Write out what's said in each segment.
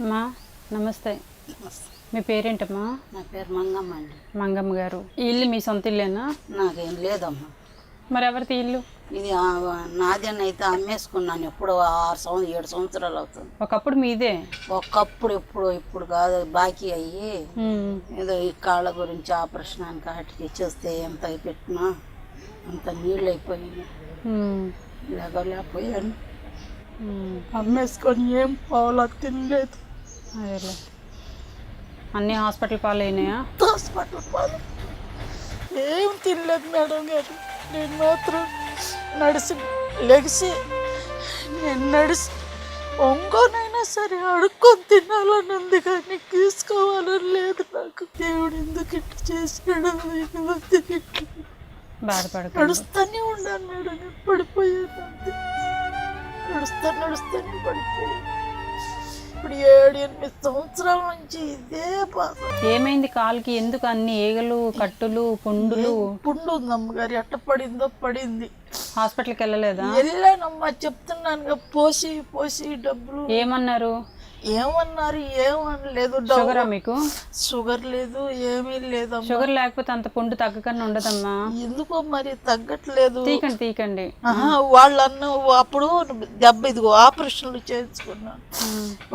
అమ్మా నమస్తే. మీ పేరేంటమ్మా? నా పేరు మంగమ్మ అండి. మంగమ్మ గారు, ఈ ఇల్లు మీ సొంత ఇల్లేనా? నాకేం లేదమ్మా. మరి ఎవరిది ఇల్లు? ఇది నాదేనైతే అయితే అమ్మేసుకున్నాను. ఎప్పుడు 7 సంవత్సరాలు అవుతుంది. ఒకప్పుడు మీదే? ఒకప్పుడు ఇప్పుడు కాదు, బాకీ అయ్యి ఏదో ఈ కాళ్ళ గురించి ఆపరేషన్కి వాటికి చేస్తే ఎంత పెట్టినా అంత నీళ్ళు అయిపోయింది. లేకపోయాను, అమ్మేసుకొని ఏం పావులా తినలేదు. అదేలే, అన్నీ హాస్పిటల్ పాలైనాయా? హాస్పిటల్ పాలు ఏం తినలేదు మేడం గారు. నేను మాత్రం నడిచి ఒంగోనైనా సరే అడుక్కొని తినాలని ఉంది, కానీ తీసుకోవాలని లేదు నాకు. దేవుడు ఎందుకు ఇట్లా చేసాడు బాధపడక. నడుస్తూనే ఉన్నాను మేడం, పడిపోయాను అంతే. నడుస్తానే పడిపోయాను. ఇప్పుడు 7-8 సంవత్సరాల నుంచి ఇదే బాధ. ఏమైంది కాలుకి? ఎందుకు అన్ని ఏగలు, కట్టులు, పుండులు? పుండు ఉందమ్మ గారు, ఎట్ట పడిందో పడింది. హాస్పిటల్కి వెళ్ళలేదా? వెళ్ళానమ్మా, చెప్తున్నాను పోసి డబ్బులు. ఏమన్నారు? ఏమనలేదు. షుగరా మీకు? షుగర్ లేదు, ఏమీ లేదమ్మా. షుగర్ లేకపోతే అంత పుండు తగ్గకన్నా ఉండదమ్మా. ఎందుకో మరి తగ్గట్లేదు. తీకండి. వాళ్ళు అప్పుడు ఇదిగో ఆపరేషన్లు చేయించుకున్నాను.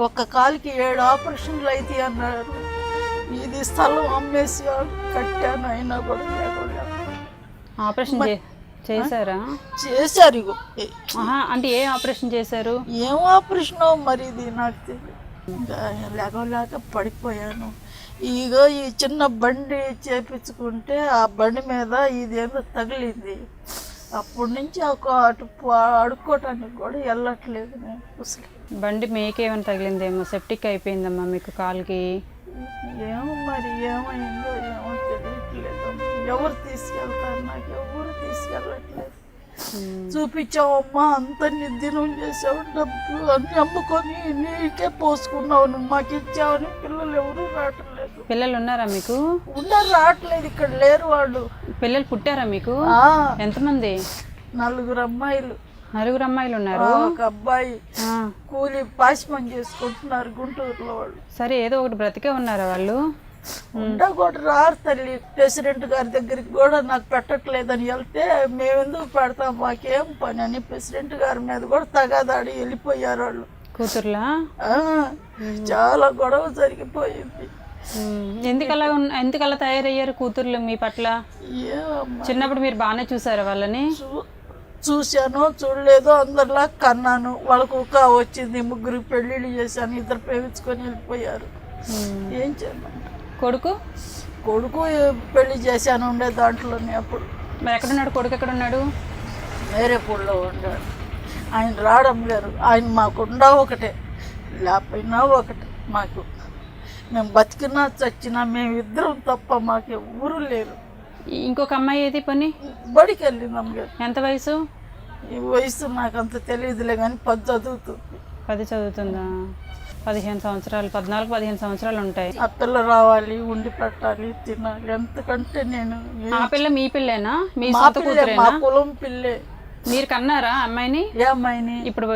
ఒక్క కాలికి 7 ఆపరేషన్లు అయితే అన్నారు. ఇది స్థలం అమ్మేసి కట్టాను, అయినా కూడా లేకుండా. ఆపరేషన్ చేశారా? చేశారు. ఇగో అంటే ఏ ఆపరేషన్ చేశారు? ఏం ఆపరేషన్ మరి ఇది నాకు తెలియదు. లేక పడిపోయాను. ఇగో ఈ చిన్న బండి చేపించుకుంటే ఆ బండి మీద ఇదేదో తగిలింది. అప్పటి నుంచి అడుక్కోవటానికి కూడా వెళ్ళట్లేదు నేను. అసలు బండి మీకేమైనా తగిలిందేమో, సెప్టిక్ అయిపోయిందమ్మా మీకు కాలుకి. ఏమో మరి ఏమైందో ఏమో తెలియట్లేదు. ఎవరు తీసుకెళ్తారు? నాకు ఎవరు తీసుకెళ్ళట్లేదు. చూపించావమ్మా, అంత నిర్దినం చేసావు, డబ్బులు అన్ని అమ్ముకొని నీకే పోసుకున్నావు, నువ్వు మాకు ఇచ్చావని. పిల్లలు ఎవరు రావట్లేదు. పిల్లలు ఉన్నారా మీకు? ఉన్నారు, రావట్లేదు. ఇక్కడ లేరు వాళ్ళు. పిల్లలు పుట్టారా మీకు? ఎంతమంది? 4 అమ్మాయిలు. 4 అమ్మాయిలు ఉన్నారు. ఒక అబ్బాయి కూలి పాసిమని చేసుకుంటున్నారు గుంటూరులో వాళ్ళు. సరే, ఏదో ఒకటి బ్రతికే ఉన్నారా వాళ్ళు? ఉండా కూడా రారు తల్లి. ప్రెసిడెంట్ గారి దగ్గరికి కూడా నాకు పెట్టట్లేదని వెళ్తే, మేమెందుకు పెడతాం, మాకేం పని అని ప్రెసిడెంట్ గారి మీద కూడా తగాదాడి వెళ్ళిపోయారు వాళ్ళు. కూతుర్లా? చాలా గొడవ జరిగిపోయింది. ఎందుకలా తయారయ్యారు కూతుర్లు మీ పట్ల? చిన్నప్పుడు మీరు బాగానే చూసారా వాళ్ళని? చూశాను, చూడలేదు. అందరిలా కన్నాను. వాళ్ళకు ఒక వచ్చింది, 3 పెళ్ళిళ్ళు చేశాను, 2 ప్రేమించుకొని వెళ్ళిపోయారు. ఏం చేయమంట. కొడుకు పెళ్లి చేశాను, ఉండే దాంట్లోనే. అప్పుడు మరి ఎక్కడున్నాడు కొడుకు? ఎక్కడున్నాడు? వేరే పూల్లో ఉన్నాడు. ఆయన రావడం గారు, ఆయన మాకుండా ఒకటే, లేకపోయినా ఒకటే మాకు. మేము బతికినా చచ్చినా మేమిద్దరం తప్ప మాకు ఎవరు లేరు. ఇంకొక అమ్మాయి ఏది పని? బడికి వెళ్ళింది అమ్మగారు. ఎంత వయసు? ఈ వయసు నాకు అంత తెలియదులే, కానీ 10 చదువుతుంది. 10 చదువుతుందా? 15 సంవత్సరాలు, 14-15 సంవత్సరాలు ఉంటాయి. ఆ పిల్ల రావాలి, ఉండి పెట్టాలి, తినాలి. ఎంతకంటే నేను. ఆ పిల్ల మీ పిల్లేనా? మీ సొంత కూతురేనా? మా కులం పిల్లే. మీరు కన్నారా అమ్మాయిని? ఏ అమ్మాయిని? ఇప్పుడు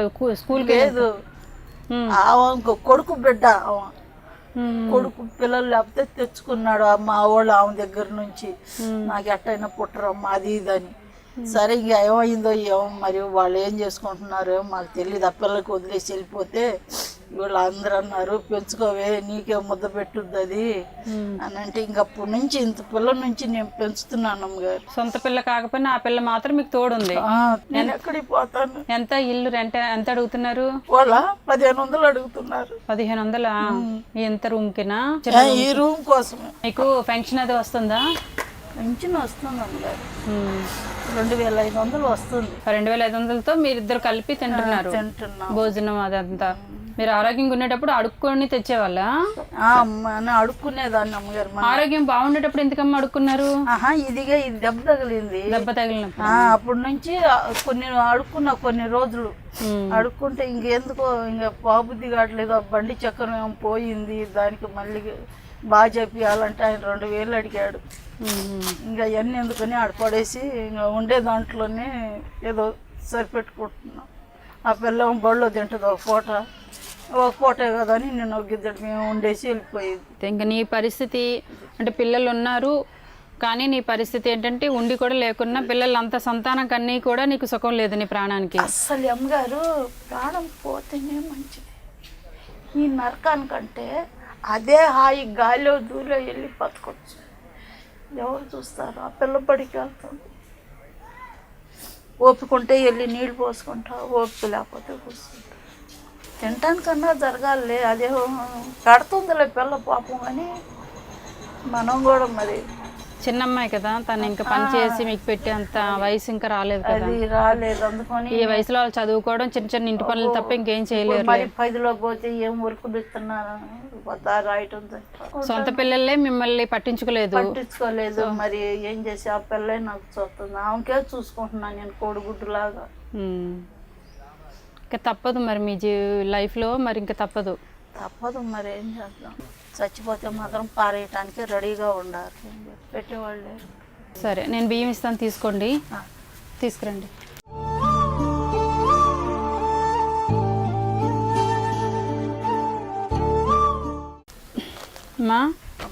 స్కూల్కి లేదు, కొడుకు బిడ్డ. కొడుకు పిల్లలు లేకపోతే తెచ్చుకున్నాడు మా వాళ్ళు ఆమె దగ్గర నుంచి. నాకు ఎట్టయినా పుట్టరమ్మా అది ఇదని. సరే, ఇంక ఏమైందో ఏమో మరి, వాళ్ళు ఏం చేసుకుంటున్నారో మాకు తెలియదు. ఆ పిల్లలకి వదిలేసి వెళ్ళిపోతే వీళ్ళు అందరూ అన్నారు, పెంచుకోవే, నీకే ముద్ద పెట్టుద్ది అది అని అంటే, ఇంకప్పటి నుంచి ఇంత పిల్లల నుంచి నేను పెంచుతున్నాను అమ్మగారు. సొంత పిల్ల కాకపోయినా ఆ పిల్ల మాత్రం మీకు తోడుంది. నేను ఎక్కడికి పోతాను. ఎంత ఇల్లు రెంట్ ఎంత అడుగుతున్నారు? వాళ్ళ 1500 అడుగుతున్నారు. 1500? ఎంత రూమ్ కినా? ఈ రూమ్ కోసమే. మీకు పెన్షన్ అది వస్తుందా? పెన్షన్ వస్తుంది అమ్మగారు, 2500 వస్తుంది. 2500తో మీరిద్దరు కలిపి తింటున్నారు, భోజనం అదంతా. మీరు ఆరోగ్యంగా ఉండేటప్పుడు అడుక్కొని తెచ్చేవాళ్ళ? అడుక్కునేదాన్ని అమ్మగారు. ఆరోగ్యం బాగుండేటప్పుడు ఎందుకమ్మా అడుక్కున్నారు? ఇది దెబ్బ తగిలింది. దెబ్బ తగిలినప్పుడు అప్పటి నుంచి కొన్ని రోజులు అడుక్కుంటే ఇంకెందుకో ఇంకా బాబుద్ది కావట్లేదు. ఆ బండి చక్రం పోయింది, దానికి మళ్ళీ బాగా చెప్పాలంటే ఆయన 2000 అడిగాడు. ఇంకా అవన్నీ ఎందుకని ఆడపడేసి ఇంకా ఉండే దాంట్లోనే ఏదో సరిపెట్టుకుంటున్నాం. ఆ పిల్ల బడిలో తింటుంది ఒక పూట, ఒక పూటే కదా అని నేను ఒక ఇద్దరు మేము ఉండేసి వెళ్ళిపోయేది. ఇంకా నీ పరిస్థితి అంటే పిల్లలు ఉన్నారు కానీ నీ పరిస్థితి ఏంటంటే ఉండి కూడా లేకున్నా పిల్లలు అంత సంతానం కన్నీ కూడా నీకు సుఖం లేదు నీ ప్రాణానికి. అస్సలు అమ్మగారు ప్రాణం పోతేనే మంచిది. ఈ నరకానికంటే అదే హాయి గాలిలో దూలో వెళ్ళి బతకొచ్చు. ఎవరు చూస్తారు? ఆ పిల్ల బడికి వెళ్తుంది, ఓపికంటే వెళ్ళి నీళ్ళు పోసుకుంటా, ఓపిక లేకపోతే కూర్చుంటా. తినటానికన్నా జరగాలి, అదే కడుతుందిలే పిల్ల పాపం అని మనం కూడా మరి చిన్నమ్మాయి కదా తను ఇంకా పని చేసి మీకు పెట్టే అంత వయసు ఇంకా రాలేదు కదా. అది రాలేదు, అందుకని ఈ వయసులో వాళ్ళు చదువుకోవడం చిన్న చిన్న ఇంటి పనులు తప్ప ఇంకేం చేయలేరు. మరి 10లో పోతే ఏం వర్క్ ఇస్తున్నారు రాయటం సొంత పిల్లలే మిమ్మల్ని పట్టించుకోలేదు. మరి ఏం చేసి ఆ పిల్లే నాకు చూస్తుంది, ఆమెకే చూసుకుంటున్నాను నేను కోడిగుడ్డులాగా. ఇంకా తప్పదు మరి మీ లైఫ్లో మరి ఇంకా తప్పదు మరి ఏం చేద్దాం. చచ్చిపోతే మాత్రం పారేయటానికి రెడీగా ఉండాలి, పెట్టేవాళ్ళు లేరు. సరే నేను బియ్యం ఇస్తాను తీసుకోండి, తీసుకురండి. అమ్మా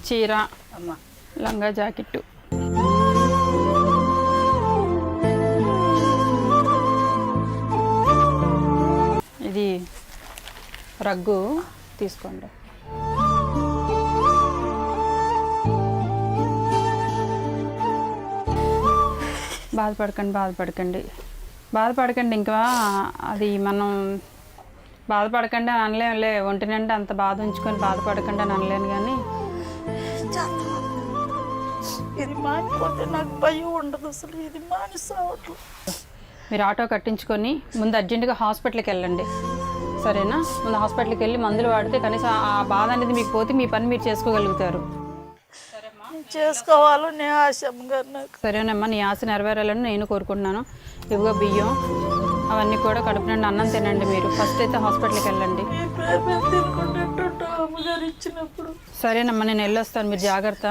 చీర, అమ్మా లంగా జాకెట్టు, ఇది రగ్గు తీసుకోండి. బాధపడకండి ఇంకా అది మనం బాధపడకండి అని అనలేములే. ఒంటినంటే అంత బాధ ఉంచుకొని బాధపడకండి అని అనలేను కానీ ఇది మానిపోతే నాకు భయం ఉండదు అసలు. ఇది మానిసావట్లు. మీరు ఆటో కట్టించుకొని ముందు అర్జెంటుగా హాస్పిటల్కి వెళ్ళండి, సరేనా? ముందు హాస్పిటల్కి వెళ్ళి మందులు వాడితే కనీసం ఆ బాధ అనేది మీకు పోతే మీ పని మీరు చేసుకోగలుగుతారు. చేసుకోవాలని ఆశ అమ్మగారు నాకు. సరేనమ్మా, నీ ఆశ నెరవేరాలని నేను కోరుకుంటున్నాను. ఇవిగో బియ్యం అవన్నీ కూడా కడుపు నుండి అన్నం తినండి. మీరు ఫస్ట్ అయితే హాస్పిటల్కి వెళ్ళండి. అమ్మగారు ఇచ్చినప్పుడు సరేనమ్మా, నేను వెళ్ళొస్తాను, మీరు జాగ్రత్త.